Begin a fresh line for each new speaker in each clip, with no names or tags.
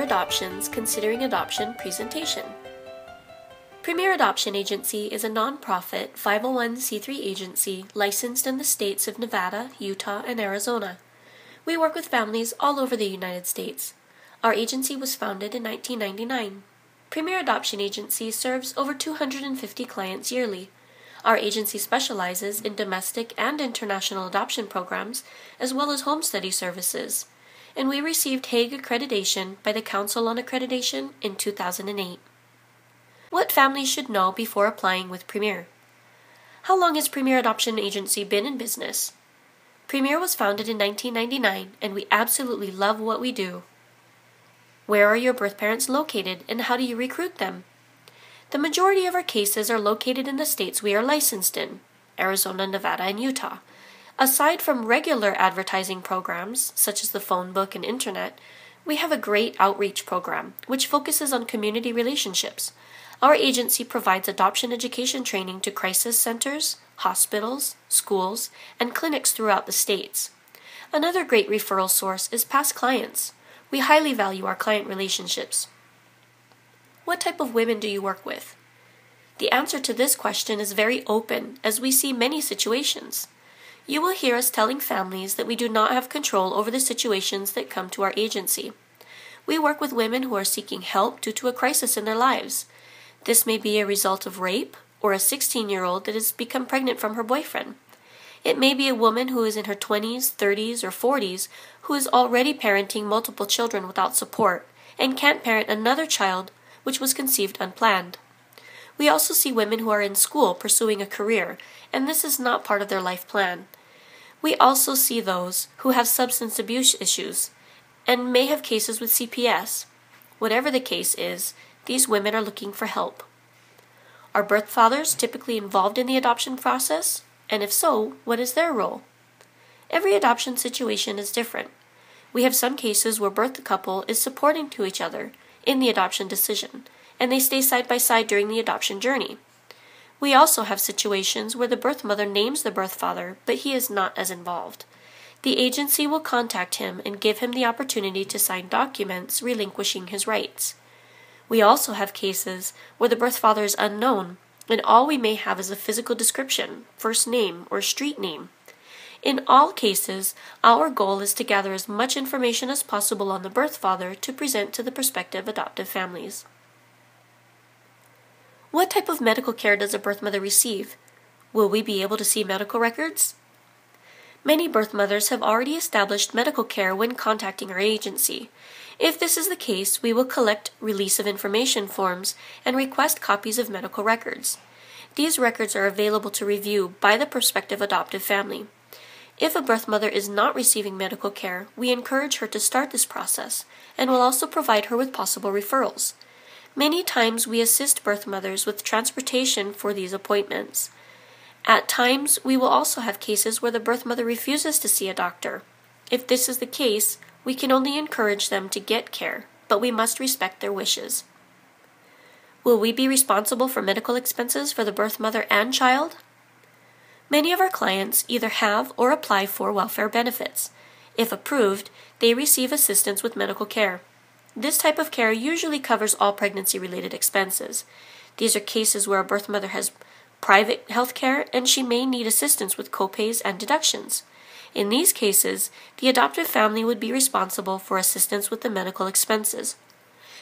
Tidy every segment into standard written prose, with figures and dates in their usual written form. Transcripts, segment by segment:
Adoption's Considering Adoption presentation. Premier Adoption Agency is a nonprofit 501c3 agency licensed in the states of Nevada, Utah, and Arizona. We work with families all over the United States. Our agency was founded in 1999. Premier Adoption Agency serves over 250 clients yearly. Our agency specializes in domestic and international adoption programs, as well as home study services, and we received Hague accreditation by the Council on Accreditation in 2008. What families should know before applying with Premier. How long has Premier Adoption Agency been in business? Premier was founded in 1999, and we absolutely love what we do. Where are your birth parents located, and how do you recruit them? The majority of our cases are located in the states we are licensed in, Arizona, Nevada, and Utah. Aside from regular advertising programs, such as the phone book and internet, we have a great outreach program, which focuses on community relationships. Our agency provides adoption education training to crisis centers, hospitals, schools, and clinics throughout the states. Another great referral source is past clients. We highly value our client relationships. What type of women do you work with? The answer to this question is very open, as we see many situations. You will hear us telling families that we do not have control over the situations that come to our agency. We work with women who are seeking help due to a crisis in their lives. This may be a result of rape or a 16-year-old that has become pregnant from her boyfriend. It may be a woman who is in her 20s, 30s, or 40s who is already parenting multiple children without support and can't parent another child which was conceived unplanned. We also see women who are in school pursuing a career, and this is not part of their life plan. We also see those who have substance abuse issues and may have cases with CPS. Whatever the case is, these women are looking for help. Are birth fathers typically involved in the adoption process? And if so, what is their role? Every adoption situation is different. We have some cases where birth couple is supporting to each other in the adoption decision, and they stay side by side during the adoption journey. We also have situations where the birth mother names the birth father, but he is not as involved. The agency will contact him and give him the opportunity to sign documents relinquishing his rights. We also have cases where the birth father is unknown, and all we may have is a physical description, first name, or street name. In all cases, our goal is to gather as much information as possible on the birth father to present to the prospective adoptive families. What type of medical care does a birth mother receive? Will we be able to see medical records? Many birth mothers have already established medical care when contacting our agency. If this is the case, we will collect release of information forms and request copies of medical records. These records are available to review by the prospective adoptive family. If a birth mother is not receiving medical care, we encourage her to start this process and will also provide her with possible referrals. Many times we assist birth mothers with transportation for these appointments. At times, we will also have cases where the birth mother refuses to see a doctor. If this is the case, we can only encourage them to get care, but we must respect their wishes. Will we be responsible for medical expenses for the birth mother and child? Many of our clients either have or apply for welfare benefits. If approved, they receive assistance with medical care. This type of care usually covers all pregnancy-related expenses. These are cases where a birth mother has private health care and she may need assistance with copays and deductions. In these cases, the adoptive family would be responsible for assistance with the medical expenses.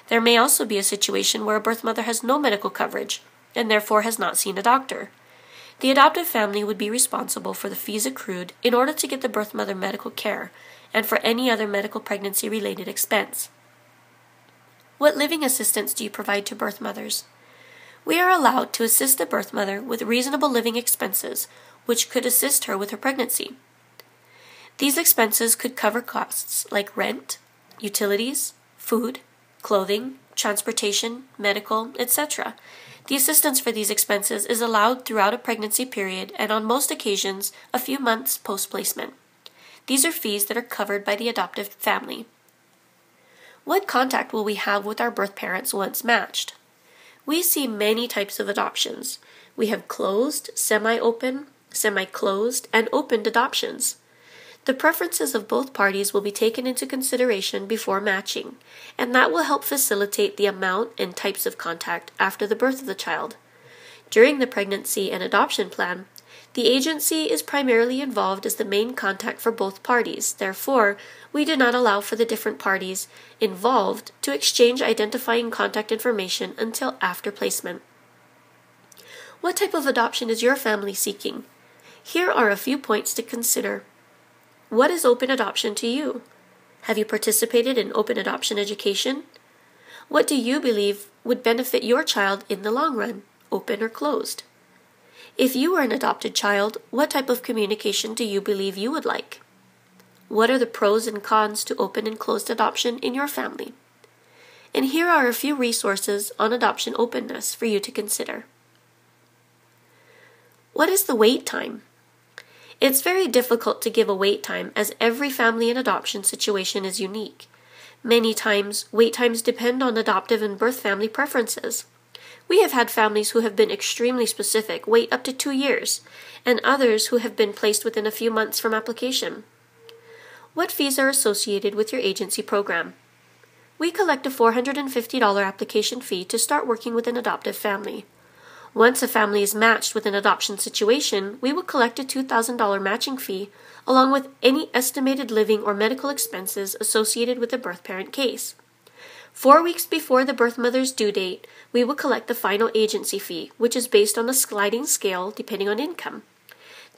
There may also be a situation where a birth mother has no medical coverage and therefore has not seen a doctor. The adoptive family would be responsible for the fees accrued in order to get the birth mother medical care and for any other medical pregnancy-related expense. What living assistance do you provide to birth mothers? We are allowed to assist the birth mother with reasonable living expenses, which could assist her with her pregnancy. These expenses could cover costs like rent, utilities, food, clothing, transportation, medical, etc. The assistance for these expenses is allowed throughout a pregnancy period and on most occasions a few months post-placement. These are fees that are covered by the adoptive family. What contact will we have with our birth parents once matched? We see many types of adoptions. We have closed, semi-open, semi-closed, and opened adoptions. The preferences of both parties will be taken into consideration before matching, and that will help facilitate the amount and types of contact after the birth of the child. During the pregnancy and adoption plan, the agency is primarily involved as the main contact for both parties. Therefore, we do not allow for the different parties involved to exchange identifying contact information until after placement. What type of adoption is your family seeking? Here are a few points to consider. What is open adoption to you? Have you participated in open adoption education? What do you believe would benefit your child in the long run, open or closed? If you were an adopted child, what type of communication do you believe you would like? What are the pros and cons to open and closed adoption in your family? And here are a few resources on adoption openness for you to consider. What is the wait time? It's very difficult to give a wait time as every family and adoption situation is unique. Many times, wait times depend on adoptive and birth family preferences. We have had families who have been extremely specific, wait up to 2 years, and others who have been placed within a few months from application. What fees are associated with your agency program? We collect a $450 application fee to start working with an adoptive family. Once a family is matched with an adoption situation, we will collect a $2,000 matching fee along with any estimated living or medical expenses associated with the birth parent case. 4 weeks before the birth mother's due date, we will collect the final agency fee, which is based on a sliding scale depending on income.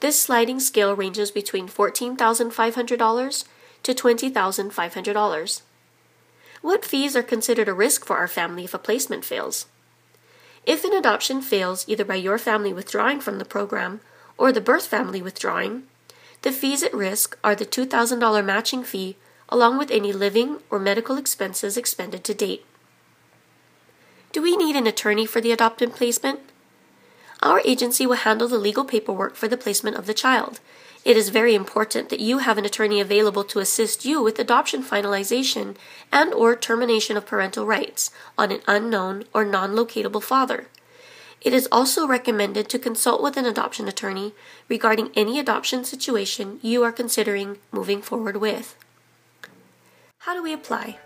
This sliding scale ranges between $14,500 to $20,500. What fees are considered a risk for our family if a placement fails? If an adoption fails either by your family withdrawing from the program or the birth family withdrawing, the fees at risk are the $2,000 matching fee along with any living or medical expenses expended to date. Do we need an attorney for the adopted placement? Our agency will handle the legal paperwork for the placement of the child. It is very important that you have an attorney available to assist you with adoption finalization and/or termination of parental rights on an unknown or non-locatable father. It is also recommended to consult with an adoption attorney regarding any adoption situation you are considering moving forward with. How do we apply?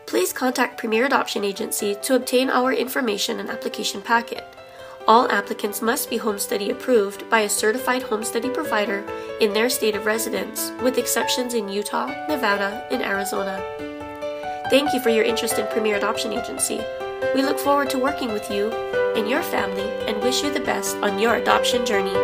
Please contact Premier Adoption Agency to obtain our information and application packet. All applicants must be home study approved by a certified home study provider in their state of residence, with exceptions in Utah, Nevada, and Arizona. Thank you for your interest in Premier Adoption Agency. We look forward to working with you and your family and wish you the best on your adoption journey.